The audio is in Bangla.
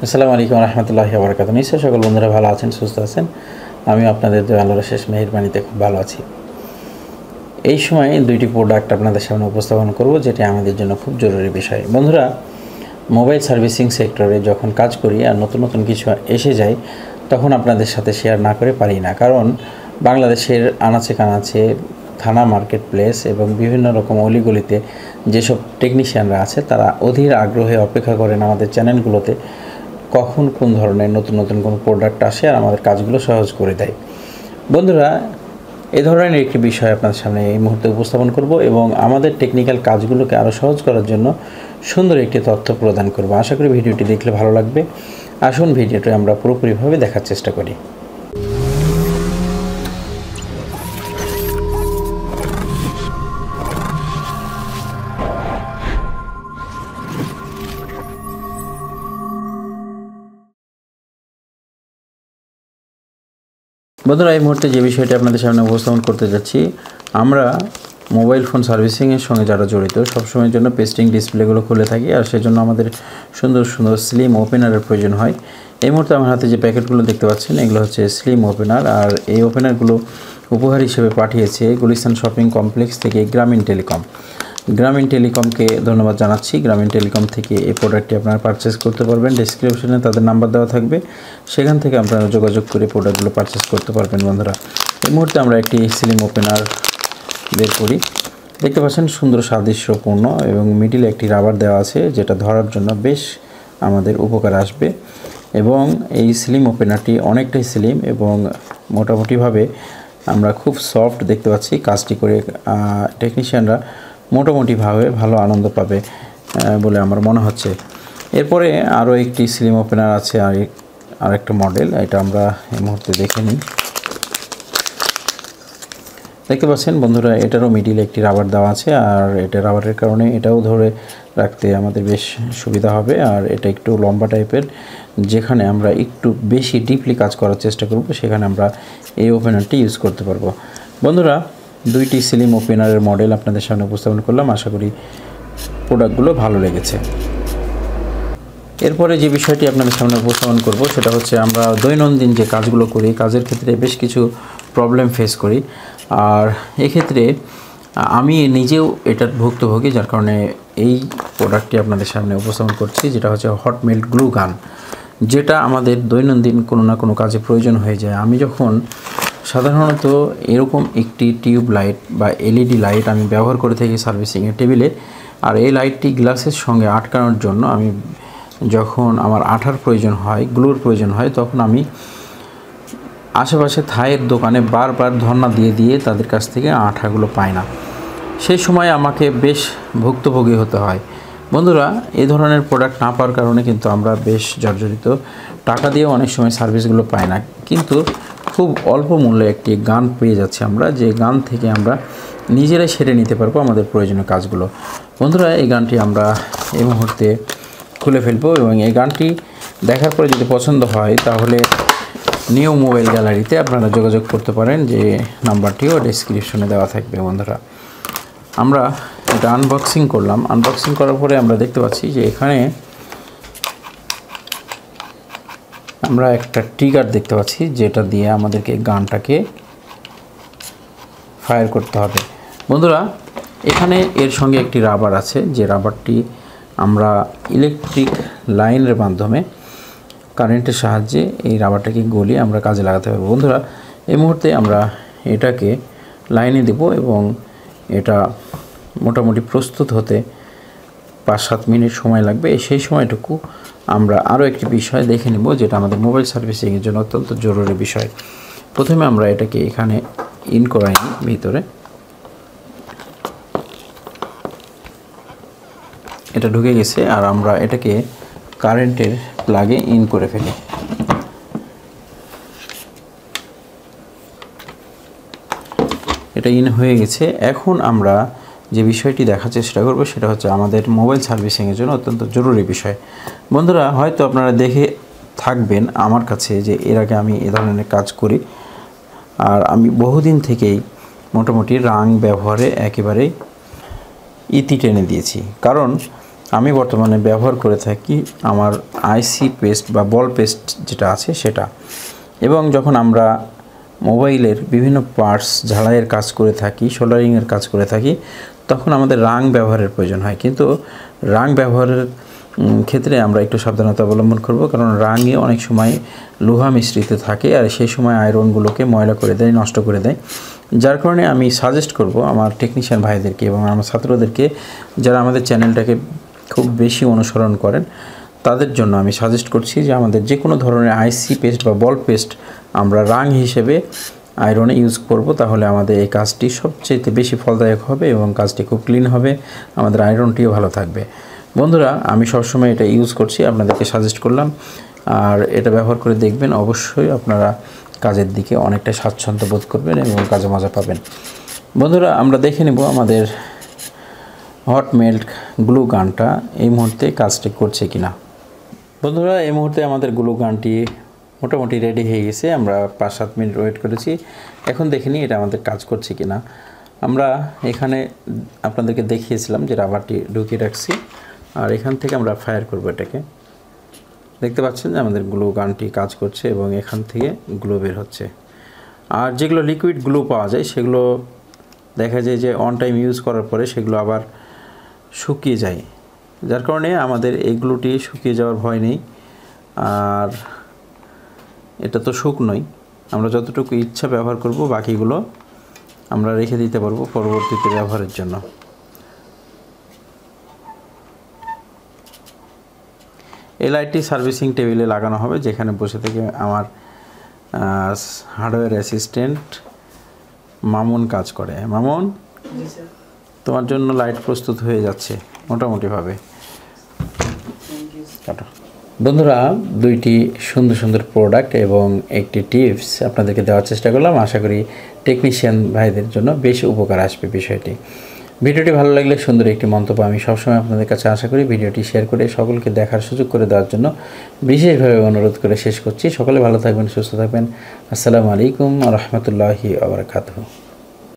আসসালামু আলাইকুম রহমতুল্লাহি ওয়া বারাকাতুহু। নিশ্চয়ই সকল বন্ধুরা ভালো আছেন, সুস্থ আছেন। আমি আপনাদের দয়া আল্লাহর শেষ মেহেরবানিতে খুব ভালো আছি। এই সময় দুইটি প্রোডাক্ট আপনাদের সামনে উপস্থাপন করব, যেটি আমাদের জন্য খুব জরুরি বিষয়। বন্ধুরা, মোবাইল সার্ভিসিং সেক্টরে যখন কাজ করি আর নতুন নতুন কিছু এসে যায়, তখন আপনাদের সাথে শেয়ার না করে পারি না। কারণ বাংলাদেশের আনাচে কানাচে, থানা, মার্কেট প্লেস এবং বিভিন্ন রকম অলিগলিতে যেসব টেকনিশিয়ানরা আছে, তারা অধীর আগ্রহে অপেক্ষা করেন আমাদের চ্যানেলগুলোতে কখন কোন ধরনের নতুন নতুন কোনো প্রোডাক্ট আসে আর আমাদের কাজগুলো সহজ করে দেয়। বন্ধুরা, এই ধরনের একটি বিষয় আপনাদের সামনে এই মুহূর্তে উপস্থাপন করব এবং আমাদের টেকনিক্যাল কাজগুলোকে আরও সহজ করার জন্য সুন্দর একটি তথ্য প্রদান করব। আশা করি ভিডিওটি দেখলে ভালো লাগবে। আসুন ভিডিওটি আমরা পুরোপুরিভাবে দেখার চেষ্টা করি। বন্ধুরা, এই মুহূর্তে যে বিষয়টি আপনাদের সামনে উপস্থাপন করতে যাচ্ছি, আমরা মোবাইল ফোন সার্ভিসিংয়ের সঙ্গে যারা জড়িত, সবসময়ের জন্য পেস্টিং ডিসপ্লেগুলো খুলে থাকি, আর সেজন্য আমাদের সুন্দর সুন্দর স্লিম ওপেনারের প্রয়োজন হয়। এই মুহূর্তে আমার হাতে যে প্যাকেটগুলো দেখতে পাচ্ছেন, এগুলো হচ্ছে স্লিম ওপেনার। আর এই ওপেনারগুলো উপহার হিসেবে পাঠিয়েছে গুলিস্তান শপিং কমপ্লেক্স থেকে গ্রামীণ টেলিকম। গ্রামীণ টেলিকমকে ধন্যবাদ জানাচ্ছি। গ্রামীণ টেলিকম থেকে এই প্রোডাক্টটি আপনারা পারচেস করতে পারবেন। ডেসক্রিপশনে তাদের নাম্বার দেওয়া থাকবে, সেখান থেকে আপনারা যোগাযোগ করে প্রোডাক্টগুলো পারচেস করতে পারবেন। বন্ধুরা, এই মুহূর্তে আমরা একটি স্লিম ওপেনার বের করি। দেখতে পাচ্ছেন সুন্দর সাদৃশ্যপূর্ণ এবং মিডিলে একটি রাবার দেওয়া আছে, যেটা ধরার জন্য বেশ আমাদের উপকার আসবে। এবং এই স্লিম ওপেনারটি অনেকটাই স্লিম এবং মোটামুটিভাবে আমরা খুব সফট দেখতে পাচ্ছি। কাজটি করে টেকনিশিয়ানরা মোটামুটিভাবে ভালো আনন্দ পাবে বলে আমার মনে হচ্ছে। এরপরে আরও একটি স্লিম ওপেনার আছে, আর একটা মডেল, এটা আমরা এই মুহূর্তে দেখে নিই। দেখতে পাচ্ছেন বন্ধুরা, এটারও মিডিলে একটি রাবার দেওয়া আছে, আর এটা রাবারের কারণে এটাও ধরে রাখতে আমাদের বেশ সুবিধা হবে। আর এটা একটু লম্বা টাইপের, যেখানে আমরা একটু বেশি ডিপলি কাজ করার চেষ্টা করব, সেখানে আমরা এই ওপেনারটি ইউজ করতে পারবো। বন্ধুরা, দুইটি স্লিম ওপেনারের মডেল আপনাদের সামনে উপস্থাপন করলাম। আশা করি প্রোডাক্টগুলো ভালো লেগেছে। এরপরে যে বিষয়টি আপনাদের সামনে উপস্থাপন করব, সেটা হচ্ছে আমরা দৈনন্দিন যে কাজগুলো করি, কাজের ক্ষেত্রে বেশ কিছু প্রবলেম ফেস করি। আর এক্ষেত্রে আমি নিজেও এটার ভুক্তভোগী, যার কারণে এই প্রোডাক্টটি আপনাদের সামনে উপস্থাপন করছি, যেটা হচ্ছে হট মেল্ট গ্লু গান, যেটা আমাদের দৈনন্দিন কোনো না কোনো কাজে প্রয়োজন হয়ে যায়। আমি যখন সাধারণত এরকম একটি টিউব লাইট বা এলইডি লাইট আমি ব্যবহার করে থাকি সার্ভিসিংয়ের টেবিলে, আর এই লাইটটি গ্লাসের সঙ্গে আটকানোর জন্য আমি যখন আমার আঠার প্রয়োজন হয়, গ্লুর প্রয়োজন হয়, তখন আমি আশেপাশে থায়ের দোকানে বারবার ধর্ণা দিয়ে দিয়ে তাদের কাছ থেকে আঠাগুলো পাই না। সেই সময় আমাকে বেশ ভুক্তভোগী হতে হয়। বন্ধুরা, এই ধরনের প্রোডাক্ট না পাওয়ার কারণে কিন্তু আমরা বেশ জর্জরিত। টাকা দিয়ে অনেক সময় সার্ভিসগুলো পাই না, কিন্তু খুব অল্প মূল্যে একটি গান পেয়ে যাচ্ছি আমরা, যে গান থেকে আমরা নিজেরাই সেরে নিতে পারবো আমাদের প্রয়োজনীয় কাজগুলো। বন্ধুরা, এই গানটি আমরা এই মুহূর্তে খুলে ফেলবো এবং এই গানটি দেখার পরে যদি পছন্দ হয়, তাহলে নিউ মোবাইল গ্যালারিতে আপনারা যোগাযোগ করতে পারেন, যে নাম্বারটিও ডেসক্রিপশনে দেওয়া থাকবে। বন্ধুরা, আমরা এটা আনবক্সিং করলাম। আনবক্সিং করার পরে আমরা দেখতে পাচ্ছি যে এখানে আমরা একটা ট্রিগার দেখতে পাচ্ছি, যেটা দিয়ে আমাদেরকে গানটাকে ফায়ার করতে হবে। বন্ধুরা, এখানে এর সঙ্গে একটি রাবার আছে, যে রাবারটি আমরা ইলেকট্রিক লাইনের মাধ্যমে কারেন্টের সাহায্যে এই রাবারটাকে গলিয়ে আমরা কাজে লাগাতে পারবো। বন্ধুরা, এই মুহূর্তে আমরা এটাকে লাইনে দেব এবং এটা মোটামুটি প্রস্তুত হতে 5-7 মিনিট সময় লাগবে। সেই সময়টুকু আমরা আরও একটি বিষয় দেখে নেব, যেটা আমাদের মোবাইল সার্ভিসিংয়ের জন্য অত্যন্ত জরুরি বিষয়। প্রথমে আমরা এটাকে এখানে ইন করাই নিই ভিতরে। এটা ঢুকে গেছে, আর আমরা এটাকে কারেন্টের প্লাগে ইন করে ফেলি। এটা ইন হয়ে গেছে। এখন আমরা যে বিষয়টি দেখার চেষ্টা করব, সেটা হচ্ছে আমাদের মোবাইল সার্ভিসিংয়ের জন্য অত্যন্ত জরুরি বিষয়। বন্ধুরা, হয়তো আপনারা দেখে থাকবেন আমার কাছে যে এর আগে আমি এ ধরনের কাজ করি, আর আমি বহুদিন থেকেই মোটামুটি রাং ব্যবহারে একেবারেই ইতি টেনে দিয়েছি। কারণ আমি বর্তমানে ব্যবহার করে থাকি আমার আইসি পেস্ট বা বল পেস্ট যেটা আছে সেটা। এবং যখন আমরা মোবাইলের বিভিন্ন পার্টস ঝালাইয়ের কাজ করে থাকি, সোল্ডারিংয়ের কাজ করে থাকি, তখন আমাদের রাং ব্যবহারের প্রয়োজন হয়। কিন্তু রাং ব্যবহারের ক্ষেত্রে আমরা একটু সাবধানতা অবলম্বন করব, কারণ রাঙে অনেক সময় লোহা মিশ্রিত থাকে আর সেই সময় আয়রনগুলোকে ময়লা করে দেয়, নষ্ট করে দেয়। যার কারণে আমি সাজেস্ট করব আমার টেকনিশিয়ান ভাইদেরকে এবং আমার ছাত্রদেরকে, যারা আমাদের চ্যানেলটাকে খুব বেশি অনুসরণ করেন, তাদের জন্য আমি সাজেস্ট করছি যে আমাদের যে কোনো ধরনের আইসি পেস্ট বা বল পেস্ট আমরা রাং হিসেবে আয়রনে ইউজ করব, তাহলে আমাদের এই কাজটি সবচেয়ে বেশি ফলদায়ক হবে এবং কাজটি খুব ক্লিন হবে, আমাদের আয়রনটিও ভালো থাকবে। বন্ধুরা, আমি সবসময় এটা ইউজ করছি, আপনাদেরকে সাজেস্ট করলাম। আর এটা ব্যবহার করে দেখবেন, অবশ্যই আপনারা কাজের দিকে অনেকটা স্বাচ্ছন্দ্য বোধ করবেন এবং কাজে মজা পাবেন। বন্ধুরা, আমরা দেখে নেব আমাদের হট মেল্ট গ্লু গানটা এই মুহূর্তে কাজটি করছে কিনা। বন্ধুরা, এই মুহূর্তে আমাদের গ্লু গানটি মোটামুটি রেডি হয়ে গেছে। আমরা 5-7 মিনিট ওয়েট করেছি। এখন দেখে নিই এটা আমাদের কাজ করছে কিনা। আমরা এখানে আপনাদেরকে দেখিয়েছিলাম যে রাবারটি ঢুকিয়ে রাখছি, আর এখান থেকে আমরা ফায়ার করব এটাকে। দেখতে পাচ্ছেন যে আমাদের গ্লু গানটি কাজ করছে এবং এখান থেকে গ্লু বের হচ্ছে। আর যেগুলো লিকুইড গ্লু পাওয়া যায় সেগুলো দেখা যায় যে অন টাইম ইউজ করার পরে সেগুলো আবার শুকিয়ে যায়, যার কারণে আমাদের এই গ্লুটি শুকিয়ে যাওয়ার ভয় নেই। আর এটা তো শুকনোই, আমরা যতটুকু ইচ্ছা ব্যবহার করব, বাকিগুলো আমরা রেখে দিতে পারবো পরবর্তীতে ব্যবহারের জন্য। এই লাইটটি সার্ভিসিং টেবিলে লাগানো হবে, যেখানে বসে থেকে আমার হার্ডওয়্যার অ্যাসিস্ট্যান্ট মামুন কাজ করে। মামুন, তোমার জন্য লাইট প্রস্তুত হয়ে যাচ্ছে মোটামুটিভাবে। কাটো। বন্ধুরা, দুইটি সুন্দর সুন্দর প্রোডাক্ট এবং একটি টিপস আপনাদেরকে দেওয়ার চেষ্টা করলাম। আশা করি টেকনিশিয়ান ভাইদের জন্য বেশ উপকার আসবে বিষয়টি। ভিডিওটি ভালো লাগলে সুন্দর একটি মন্তব্য আমি সবসময় আপনাদের কাছে আশা করি। ভিডিওটি শেয়ার করে সকলকে দেখার সুযোগ করে দেওয়ার জন্য বিশেষভাবে অনুরোধ করে শেষ করছি। সকলে ভালো থাকবেন, সুস্থ থাকবেন। আসসালামু আলাইকুম ওয়া রাহমাতুল্লাহি ওয়া বারাকাতুহু।